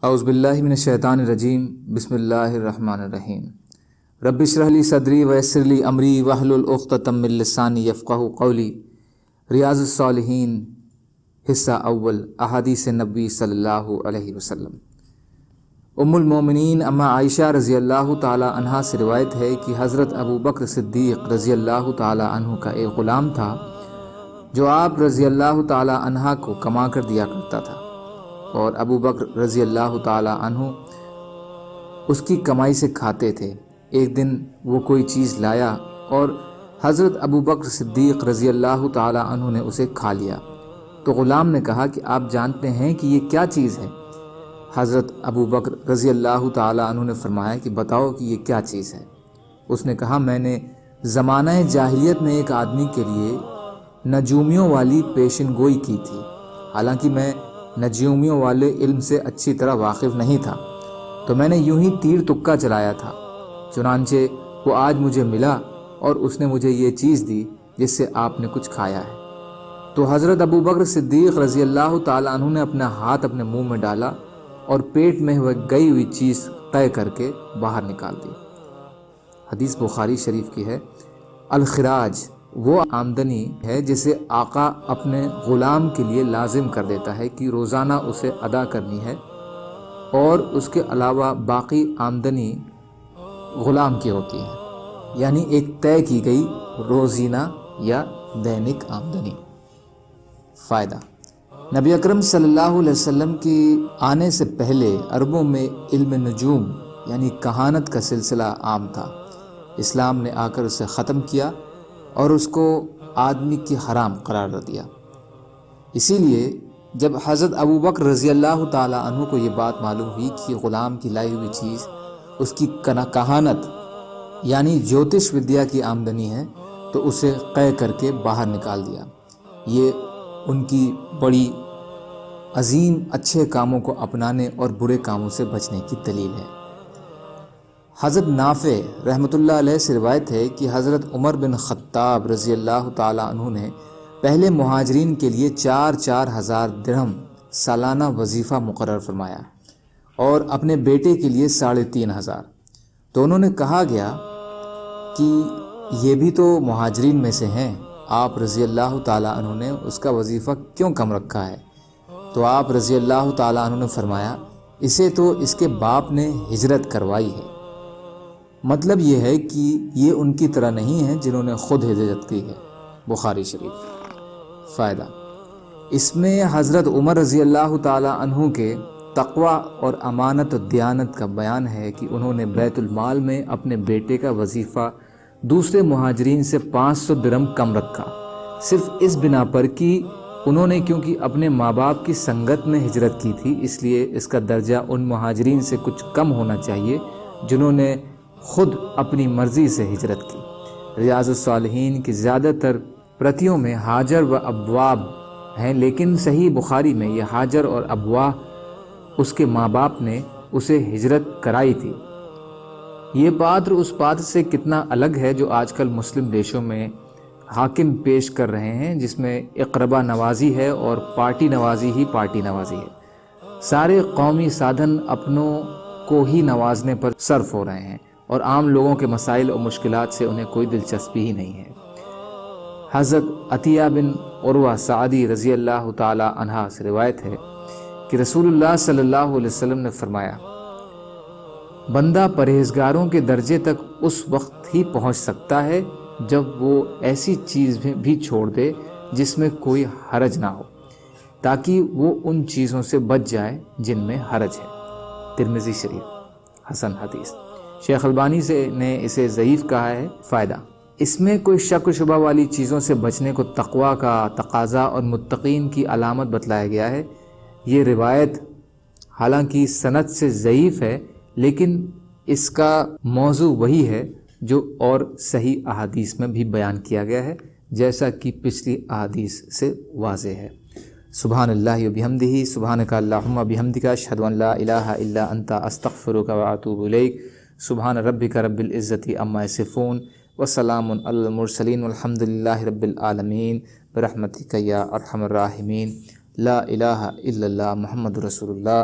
اعوذ باللہ من الشیطان الرجیم بسم اللہ الرحمن الرحیم رب اشرح لی صدری ویسر لی امری واحلل عقدۃ من لسانی یفقہوا قولی۔ ریاض الصالحین حصہ اول، احادیث نبی صلی اللہ علیہ وسلم۔ ام المومنین اما عائشہ رضی اللہ تعالی عنہا سے روایت ہے کہ حضرت ابو بکر صدیق رضی اللہ تعالی عنہ کا ایک غلام تھا جو آپ رضی اللہ تعالی عنہ کو کما کر دیا کرتا تھا، اور ابو بکر رضی اللہ تعالی عنہ اس کی کمائی سے کھاتے تھے۔ ایک دن وہ کوئی چیز لایا اور حضرت ابو بکر صدیق رضی اللہ تعالی عنہ نے اسے کھا لیا، تو غلام نے کہا کہ آپ جانتے ہیں کہ یہ کیا چیز ہے؟ حضرت ابو بکر رضی اللہ تعالی عنہ نے فرمایا کہ بتاؤ کہ یہ کیا چیز ہے۔ اس نے کہا میں نے زمانہ جاہلیت میں ایک آدمی کے لیے نجومیوں والی پیشن گوئی کی تھی، حالانکہ میں نجومیوں والے علم سے اچھی طرح واقف نہیں تھا، تو میں نے یوں ہی تیر تکا چلایا تھا، چنانچہ وہ آج مجھے ملا اور اس نے مجھے یہ چیز دی جس سے آپ نے کچھ کھایا ہے۔ تو حضرت ابو بکر صدیق رضی اللہ تعالی عنہ نے اپنا ہاتھ اپنے منہ میں ڈالا اور پیٹ میں گئی ہوئی چیز طے کر کے باہر نکال دی۔ حدیث بخاری شریف کی ہے۔ الخراج وہ آمدنی ہے جسے آقا اپنے غلام کے لیے لازم کر دیتا ہے کہ روزانہ اسے ادا کرنی ہے، اور اس کے علاوہ باقی آمدنی غلام کی ہوتی ہے، یعنی ایک طے کی گئی روزینہ یا دینک آمدنی۔ فائدہ: نبی اکرم صلی اللہ علیہ وسلم کی آنے سے پہلے عربوں میں علم نجوم یعنی کہانت کا سلسلہ عام تھا۔ اسلام نے آ کر اسے ختم کیا اور اس کو آدمی کی حرام قرار دیا۔ اسی لیے جب حضرت ابو بکر رضی اللہ تعالی عنہ کو یہ بات معلوم ہوئی کہ غلام کی لائی ہوئی چیز اس کی کہانت یعنی جوتش ودیا کی آمدنی ہے، تو اسے قے کر کے باہر نکال دیا۔ یہ ان کی بڑی عظیم اچھے کاموں کو اپنانے اور برے کاموں سے بچنے کی دلیل ہے۔ حضرت نافع رحمۃ اللہ علیہ سے روایت ہے کہ حضرت عمر بن خطاب رضی اللہ تعالی عنہ نے پہلے مہاجرین کے لیے 4,000 درہم سالانہ وظیفہ مقرر فرمایا اور اپنے بیٹے کے لیے 3,500۔ تو انہوں نے کہا گیا کہ یہ بھی تو مہاجرین میں سے ہیں، آپ رضی اللہ تعالی عنہ نے اس کا وظیفہ کیوں کم رکھا ہے؟ تو آپ رضی اللہ تعالی عنہ نے فرمایا اسے تو اس کے باپ نے ہجرت کروائی ہے۔ مطلب یہ ہے کہ یہ ان کی طرح نہیں ہے جنہوں نے خود ہجرت کی ہے۔ بخاری شریف۔ فائدہ: اس میں حضرت عمر رضی اللہ تعالی عنہ کے تقوی اور امانت و دیانت کا بیان ہے کہ انہوں نے بیت المال میں اپنے بیٹے کا وظیفہ دوسرے مہاجرین سے 500 درہم کم رکھا، صرف اس بنا پر کہ انہوں نے کیونکہ اپنے ماں باپ کی سنگت میں ہجرت کی تھی، اس لیے اس کا درجہ ان مہاجرین سے کچھ کم ہونا چاہیے جنہوں نے خود اپنی مرضی سے ہجرت کی۔ ریاض الصالحین کی زیادہ تر پرتیوں میں ہاجر و ابواب ہیں، لیکن صحیح بخاری میں یہ ہاجر اور ابواہ اس کے ماں باپ نے اسے ہجرت کرائی تھی۔ یہ بات اس بات سے کتنا الگ ہے جو آج کل مسلم دیشوں میں حاکم پیش کر رہے ہیں، جس میں اقربا نوازی ہے اور پارٹی نوازی ہی پارٹی نوازی ہے۔ سارے قومی سادھن اپنوں کو ہی نوازنے پر صرف ہو رہے ہیں اور عام لوگوں کے مسائل اور مشکلات سے انہیں کوئی دلچسپی ہی نہیں ہے۔ حضرت عطیہ بن عروہ سعدی رضی اللہ تعالی عنہ سے روایت ہے کہ رسول اللہ صلی اللہ علیہ وسلم نے فرمایا بندہ پرہیزگاروں کے درجے تک اس وقت ہی پہنچ سکتا ہے جب وہ ایسی چیز بھی چھوڑ دے جس میں کوئی حرج نہ ہو، تاکہ وہ ان چیزوں سے بچ جائے جن میں حرج ہے۔ ترمذی شریف۔ حسن حدیث۔ شیخ البانی نے اسے ضعیف کہا ہے۔ فائدہ: اس میں کوئی شک و شبہ والی چیزوں سے بچنے کو تقویٰ کا تقاضا اور متقین کی علامت بتلایا گیا ہے۔ یہ روایت حالانکہ سند سے ضعیف ہے، لیکن اس کا موضوع وہی ہے جو اور صحیح احادیث میں بھی بیان کیا گیا ہے، جیسا کہ پچھلی احادیث سے واضح ہے۔ سبحان اللہ و بحمدہ، سبحانک اللہم بحمدک، اشہد ان لا الہ الا انت، استغفرک و اتوب الیک۔ سبحان ربک رب العزت عما یصفون، وسلام علی المرسلین، والحمد للہ رب العالمین، برحمتک یا ارحم الراحمین۔ لا الہ الا اللہ محمد رسول اللہ۔